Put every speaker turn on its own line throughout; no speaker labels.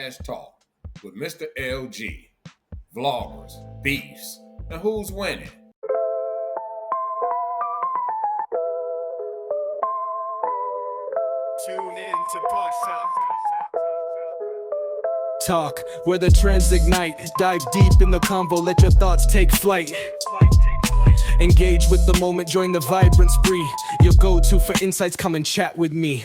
Podcast Talk with Mr. LG, vloggers, beefs, and who's winning.
Tune in to Box
Talk, where the trends ignite. Dive deep in the convo, let your thoughts take flight. Engage with the moment, join the vibrant spree. Your go-to for insights, come and chat with me.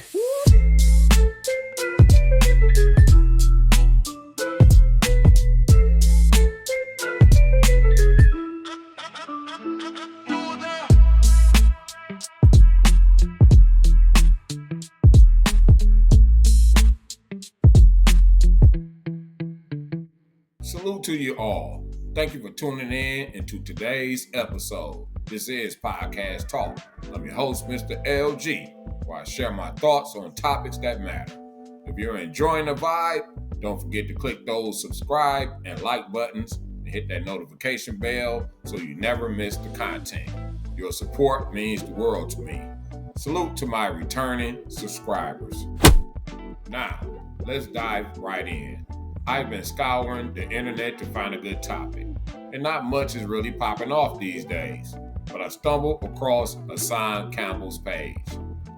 Salute to you all. Thank you for tuning in into today's episode. This is Podcast Talk. I'm your host, Mr. LG, where I share my thoughts on topics that matter. If you're enjoying the vibe, don't forget to click those subscribe and like buttons and hit that notification bell so you never miss the content. Your support means the world to me. Salute to my returning subscribers. Now, let's dive right in. I've been scouring the internet to find a good topic, and not much is really popping off these days, but I stumbled across Hassan Campbell's page.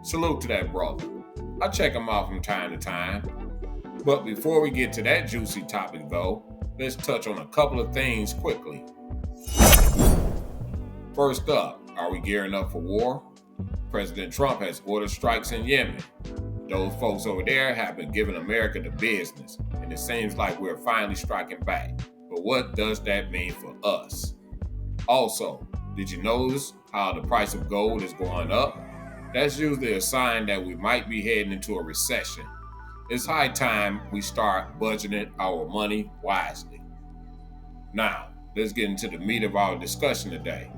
Salute to that brother. I check him out from time to time. But before we get to that juicy topic though, let's touch on a couple of things quickly. First up, are we gearing up for war? President Trump has ordered strikes in Yemen. Those folks over there have been giving America the business, and it seems like we're finally striking back. But what does that mean for us? Also, did you notice how the price of gold is going up? That's usually a sign that we might be heading into a recession. It's high time we start budgeting our money wisely. Now, let's get into the meat of our discussion today.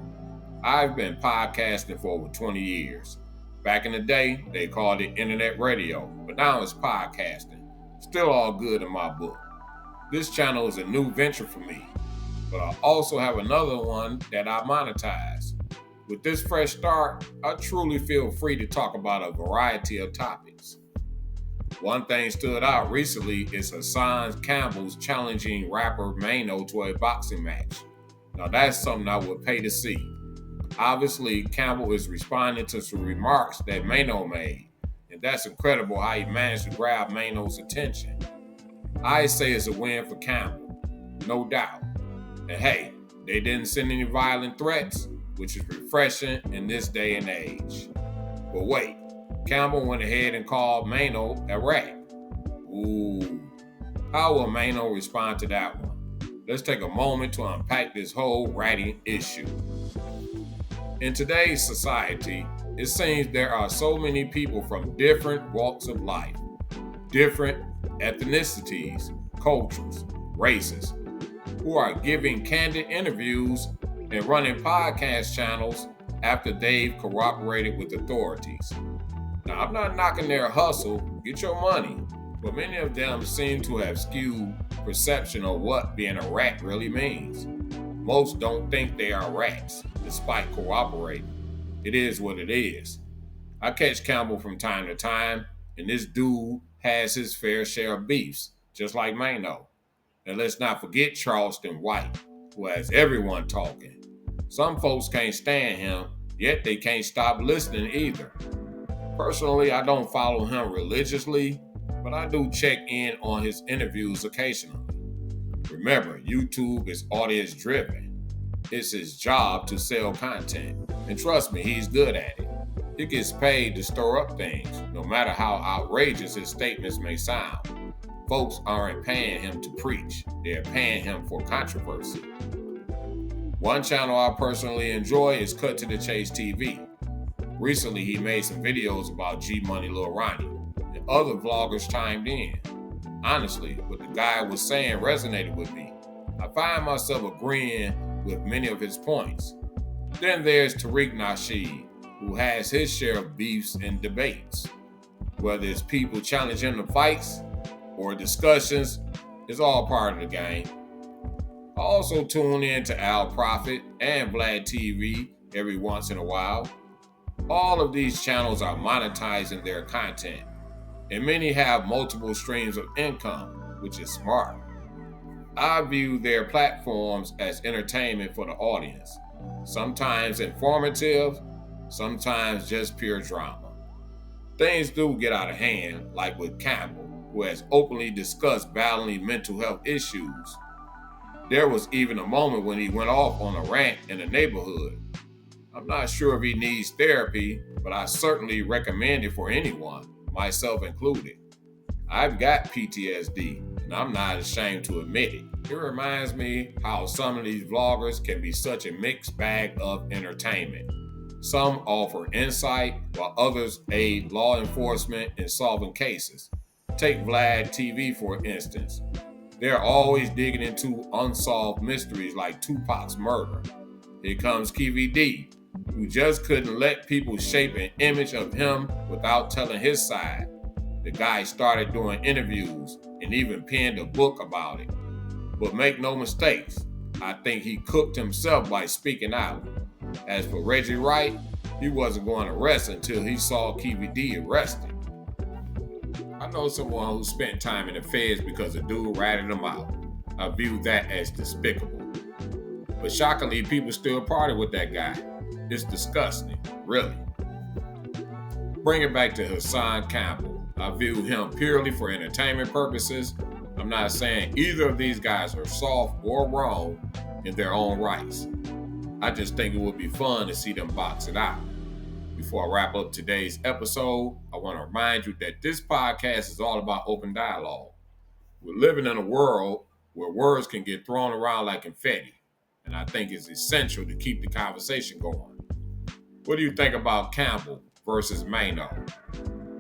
I've been podcasting for over 20 years. Back in the day, they called it internet radio, but now it's podcasting. Still all good in my book. This channel is a new venture for me, but I also have another one that I monetize. With this fresh start, I truly feel free to talk about a variety of topics. One thing stood out recently is Hassan Campbell's challenging rapper Mano to a boxing match. Now that's something I would pay to see. Obviously, Campbell is responding to some remarks that Mano made, and that's incredible how he managed to grab Mano's attention. I say it's a win for Campbell, no doubt. And hey, they didn't send any violent threats, which is refreshing in this day and age. But wait, Campbell went ahead and called Mano a rat. Ooh, how will Mano respond to that one? Let's take a moment to unpack this whole ratting issue. In today's society, it seems there are so many people from different walks of life, different ethnicities, cultures, races, who are giving candid interviews and running podcast channels after they've cooperated with authorities. Now, I'm not knocking their hustle, get your money, but many of them seem to have skewed perception of what being a rat really means. Most don't think they are rats, despite cooperating. It is what it is. I catch Campbell from time to time, and this dude has his fair share of beefs, just like Mano. And let's not forget Charleston White, who has everyone talking. Some folks can't stand him, yet they can't stop listening either. Personally, I don't follow him religiously, but I do check in on his interviews occasionally. Remember, YouTube is audience driven. It's his job to sell content. And trust me, he's good at it. He gets paid to stir up things, no matter how outrageous his statements may sound. Folks aren't paying him to preach. They're paying him for controversy. One channel I personally enjoy is Cut to the Chase TV. Recently, he made some videos about G Money Lil Ronnie, and other vloggers chimed in. Honestly, what the guy was saying resonated with me. I find myself agreeing with many of his points. Then there's Tariq Nasheed, who has his share of beefs and debates. Whether it's people challenging the fights or discussions, it's all part of the game. I also tune in to Al Prophet and Vlad TV every once in a while. All of these channels are monetizing their content, and many have multiple streams of income. which is smart. I view their platforms as entertainment for the audience, sometimes informative, sometimes just pure drama. Things do get out of hand, like with Campbell, who has openly discussed battling mental health issues. There was even a moment when he went off on a rant in the neighborhood. I'm not sure if he needs therapy, but I certainly recommend it for anyone, myself included. I've got PTSD, and I'm not ashamed to admit it. It reminds me how some of these vloggers can be such a mixed bag of entertainment. Some offer insight, while others aid law enforcement in solving cases. Take Vlad TV, for instance. They're always digging into unsolved mysteries like Tupac's murder. Here comes KVD, who just couldn't let people shape an image of him without telling his side. The guy started doing interviews and even penned a book about it. But make no mistakes, I think he cooked himself by speaking out. As for Reggie Wright, he wasn't going to rest until he saw KVD arrested. I know someone who spent time in the feds because a dude ratted him out. I view that as despicable. But shockingly, people still party with that guy. It's disgusting, really. Bring it back to Hassan Campbell. I view him purely for entertainment purposes. I'm not saying either of these guys are soft or wrong in their own rights. I just think it would be fun to see them box it out. Before I wrap up today's episode, I want to remind you that this podcast is all about open dialogue. We're living in a world where words can get thrown around like confetti, and I think it's essential to keep the conversation going. What do you think about Campbell versus Maynard?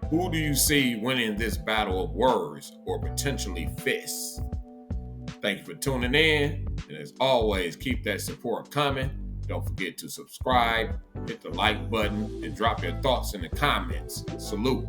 Who do you see winning this battle of words or potentially fists? Thank you for tuning in, and as always, keep that support coming. Don't forget to subscribe, hit the like button, and drop your thoughts in the comments. Salute.